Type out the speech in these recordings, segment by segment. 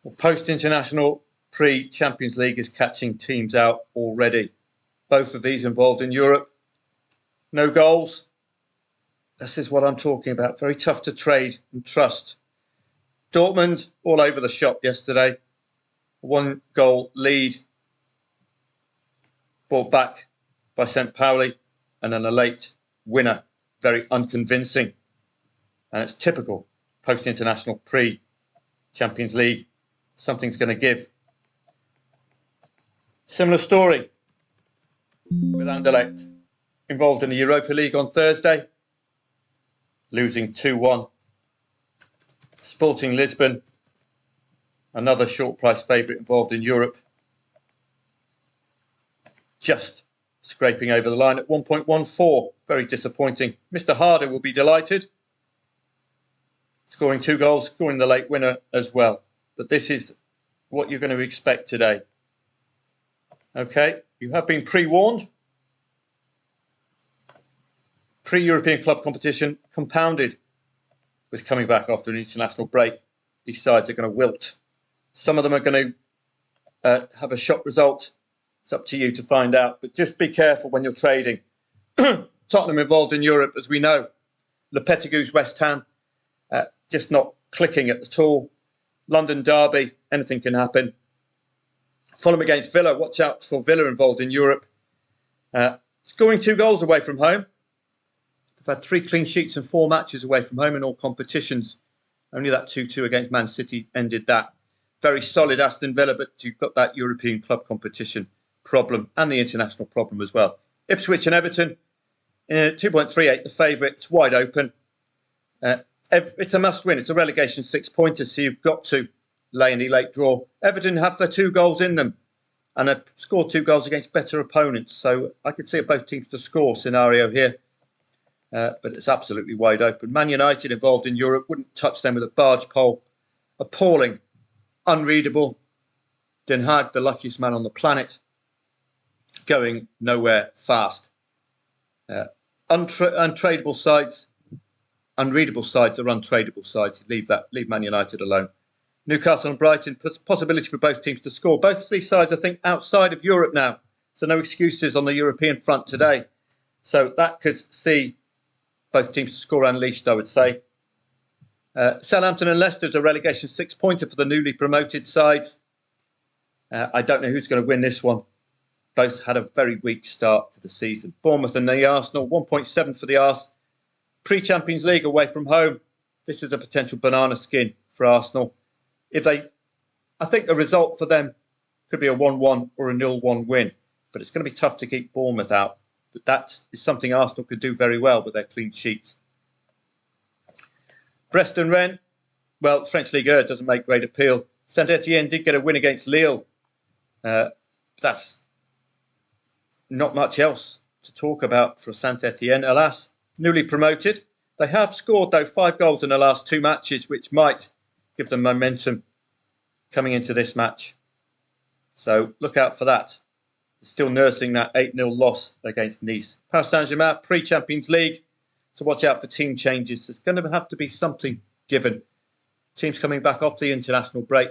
Well, post-international pre-Champions League is catching teams out already. Both of these involved in Europe. No goals. This is what I'm talking about. Very tough to trade and trust. Dortmund all over the shop yesterday. 1-goal lead. Brought back by St. Pauli. And then a late winner. Very unconvincing. And it's typical post-international pre-Champions League. Something's going to give. Similar story with Anderlecht, involved in the Europa League on Thursday, losing 2-1. Sporting Lisbon, another short price favourite involved in Europe, just scraping over the line at 1.14. Very disappointing. Mr. Harder will be delighted, scoring 2 goals, scoring the late winner as well. But this is what you're going to expect today. Okay, you have been pre-warned. Pre-European club competition compounded with coming back after an international break. These sides are going to wilt. Some of them are going to have a shock result. It's up to you to find out. But just be careful when you're trading. Tottenham involved in Europe, as we know. Lopetegu's West Ham, just not clicking at all. London derby, anything can happen. Fulham against Villa. Watch out for Villa involved in Europe. Scoring 2 goals away from home. They've had 3 clean sheets and 4 matches away from home in all competitions. Only that 2-2 against Man City ended that. Very solid Aston Villa, but you've got that European club competition problem and the international problem as well. Ipswich and Everton, 2.38, the favourites, wide open. It's a must-win. It's a relegation 6-pointer, so you've got to lay any late draw. Everton have their 2 goals in them and have scored 2 goals against better opponents. So I could see both teams to score scenario here. But it's absolutely wide open. Man United involved in Europe, wouldn't touch them with a barge pole. Appalling, unreadable. Den Haag, the luckiest man on the planet, going nowhere fast. Untradeable sides, unreadable sides are untradeable sides. Leave Man United alone. Newcastle and Brighton, possibility for both teams to score. Both these sides, I think, outside of Europe now. So no excuses on the European front today. So that could see both teams to score unleashed, I would say. Southampton and Leicester's a relegation 6-pointer for the newly promoted sides. I don't know who's going to win this one. Both had a very weak start to the season. Bournemouth and the Arsenal, 1.7 for the Arse. Pre-Champions League away from home. This is a potential banana skin for Arsenal. I think the result for them could be a 1-1 or a 0-1 win. But it's going to be tough to keep Bournemouth out. But that is something Arsenal could do very well with their clean sheets. Brest and Rennes, well, French Ligue 1 doesn't make great appeal. Saint-Etienne did get a win against Lille. That's not much else to talk about for Saint-Etienne, alas. Newly promoted. They have scored, though, 5 goals in the last 2 matches, which might give them momentum coming into this match. So look out for that. Still nursing that 8-0 loss against Nice. Paris Saint-Germain, pre-Champions League. So watch out for team changes. There's going to have to be something given. Teams coming back off the international break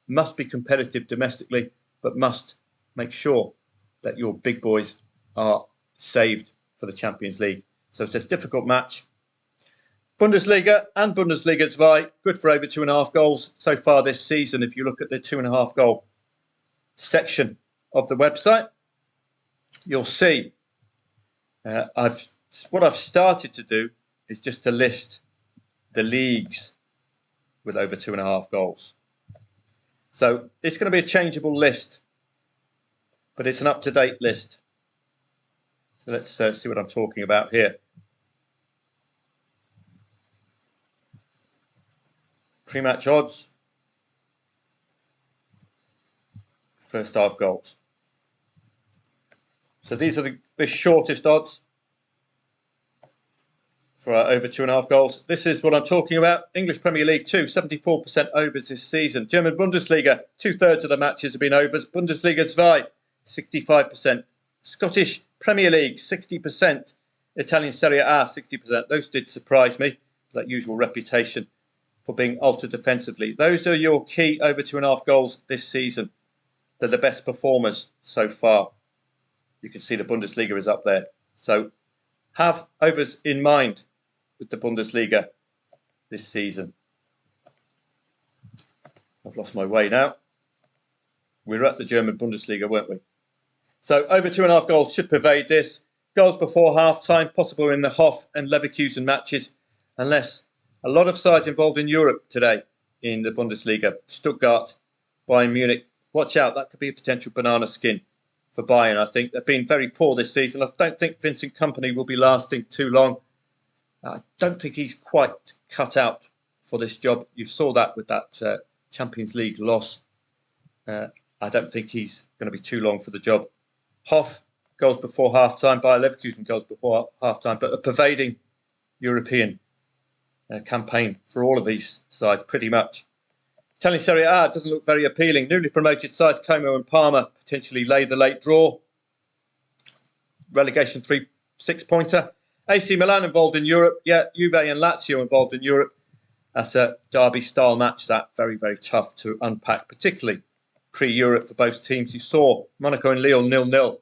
must be competitive domestically, but must make sure that your big boys are saved for the Champions League. So it's a difficult match. Bundesliga and Bundesliga 2, good for over 2.5 goals so far this season. If you look at the 2.5 goal section of the website, you'll see what I've started to do is just to list the leagues with over 2.5 goals. So it's going to be a changeable list, but it's an up-to-date list. So let's see what I'm talking about here. Pre-match odds. First half goals. So these are the shortest odds for over 2.5 goals. This is what I'm talking about. English Premier League 2, 74% overs this season. German Bundesliga, 2/3 of the matches have been overs. Bundesliga 2, 65%. Scottish Premier League, 60%. Italian Serie A, 60%. Those did surprise me, that usual reputation for being ultra defensively. Those are your key over 2.5 goals this season. They're the best performers so far. You can see the Bundesliga is up there. So have overs in mind with the Bundesliga this season. I've lost my way now. We were at the German Bundesliga, weren't we? So over 2.5 goals should pervade this. Goals before half-time, possible in the Hoff and Leverkusen matches, unless a lot of sides involved in Europe today in the Bundesliga. Stuttgart, Bayern Munich. Watch out, that could be a potential banana skin for Bayern, I think. They've been very poor this season. I don't think Vincent Kompany will be lasting too long. I don't think he's quite cut out for this job. You saw that with that Champions League loss. I don't think he's going to be too long for the job. Hoff goals before half-time, Bayer Leverkusen goals before half-time, but a pervading European campaign for all of these sides, pretty much. Italian Serie A doesn't look very appealing. Newly promoted sides Como and Parma potentially lay the late draw. Relegation 3-6-pointer. AC Milan involved in Europe. Yeah, Juve and Lazio involved in Europe. That's a derby-style match. That very, very tough to unpack, particularly pre-Europe for both teams. You saw Monaco and Lille 0-0.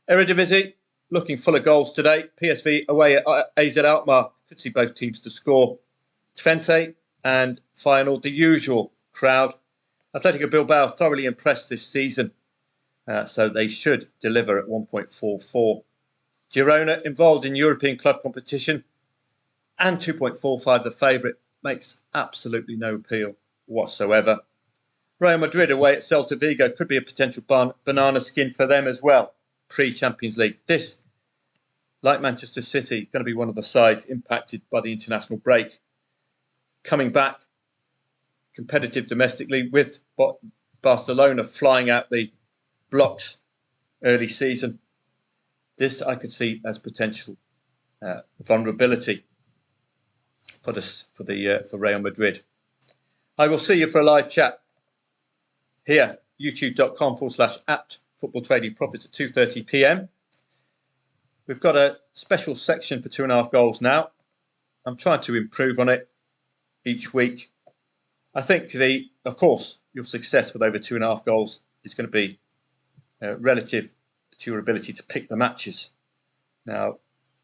Eredivisie looking full of goals today. PSV away at AZ Alkmaar. Could see both teams to score. Twente and Feyenoord, the usual crowd. Atletico Bilbao thoroughly impressed this season, so they should deliver at 1.44. Girona involved in European club competition and 2.45 the favourite, makes absolutely no appeal whatsoever. Real Madrid away at Celta Vigo could be a potential banana skin for them as well, pre-Champions League. This, like Manchester City, going to be one of the sides impacted by the international break. Coming back, competitive domestically with Barcelona flying out the blocks early season. This I could see as potential vulnerability for Real Madrid. I will see you for a live chat here, youtube.com/@Football Trading Profits at 2:30 p.m. We've got a special section for 2.5 goals now. I'm trying to improve on it each week. I think of course, your success with over 2.5 goals is going to be relative to your ability to pick the matches. Now,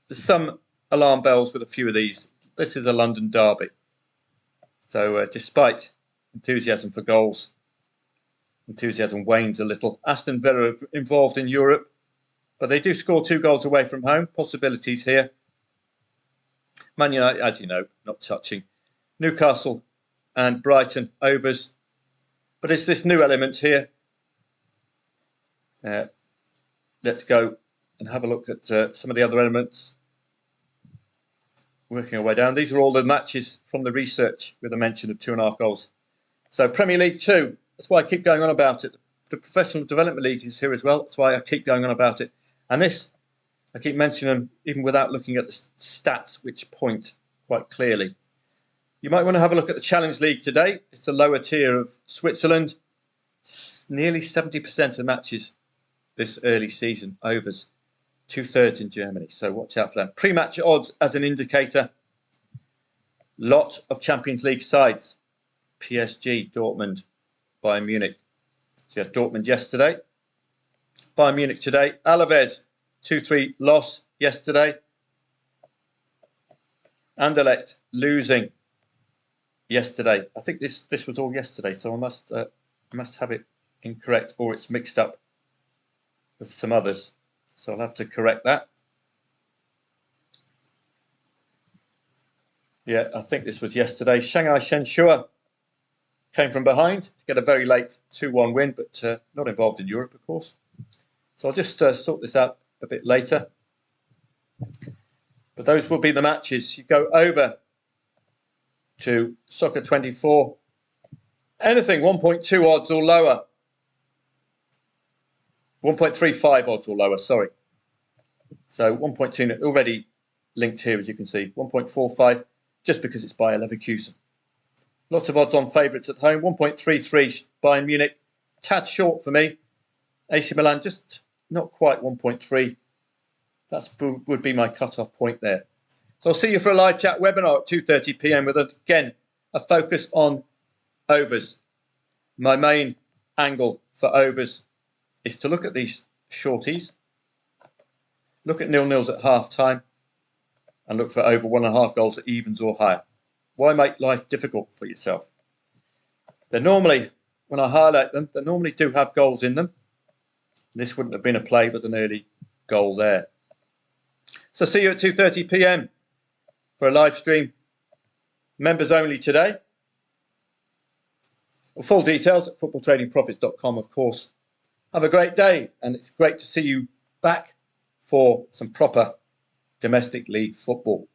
there's some alarm bells with a few of these. This is a London derby. So despite enthusiasm for goals, enthusiasm wanes a little. Aston Villa involved in Europe, but they do score 2 goals away from home. Possibilities here. Man United, as you know, not touching. Newcastle and Brighton overs. But it's this new element here. Let's go and have a look at some of the other elements. Working our way down. These are all the matches from the research with a mention of 2.5 goals. So Premier League 2. That's why I keep going on about it. The Professional Development League is here as well. That's why I keep going on about it. And this, I keep mentioning them even without looking at the stats, which point quite clearly. You might want to have a look at the Challenge League today. It's the lower tier of Switzerland. Nearly 70% of matches this early season overs. 2/3 in Germany. So watch out for them. Pre-match odds as an indicator. Lot of Champions League sides. PSG, Dortmund, Bayern Munich. So you had Dortmund yesterday. Bayern Munich today. Alaves, 2-3 loss yesterday. Anderlecht losing yesterday. I think this was all yesterday, so I must have it incorrect, or it's mixed up with some others. So I'll have to correct that. Yeah, I think this was yesterday. Shanghai Shenhua came from behind to get a very late 2-1 win, but not involved in Europe, of course. So I'll just sort this out a bit later. But those will be the matches. You go over to Oc9tober. Anything 1.2 odds or lower. 1.35 odds or lower, sorry. So 1.2 already linked here, as you can see. 1.45, just because it's Bayer Leverkusen. Lots of odds on favourites at home. 1.33 Bayern Munich. Tad short for me. AC Milan just not quite 1.3. That would be my cut-off point there. So I'll see you for a live chat webinar at 2:30 p.m. with, again, a focus on overs. My main angle for overs is to look at these shorties, look at 0-0s at half time, and look for over 1.5 goals at evens or higher. Why make life difficult for yourself? They're normally, when I highlight them, they normally do have goals in them. This wouldn't have been a play with an early goal there. So see you at 2:30 p.m. for a live stream. Members only today. Full details at footballtradingprofits.com, of course. Have a great day, and it's great to see you back for some proper domestic league football.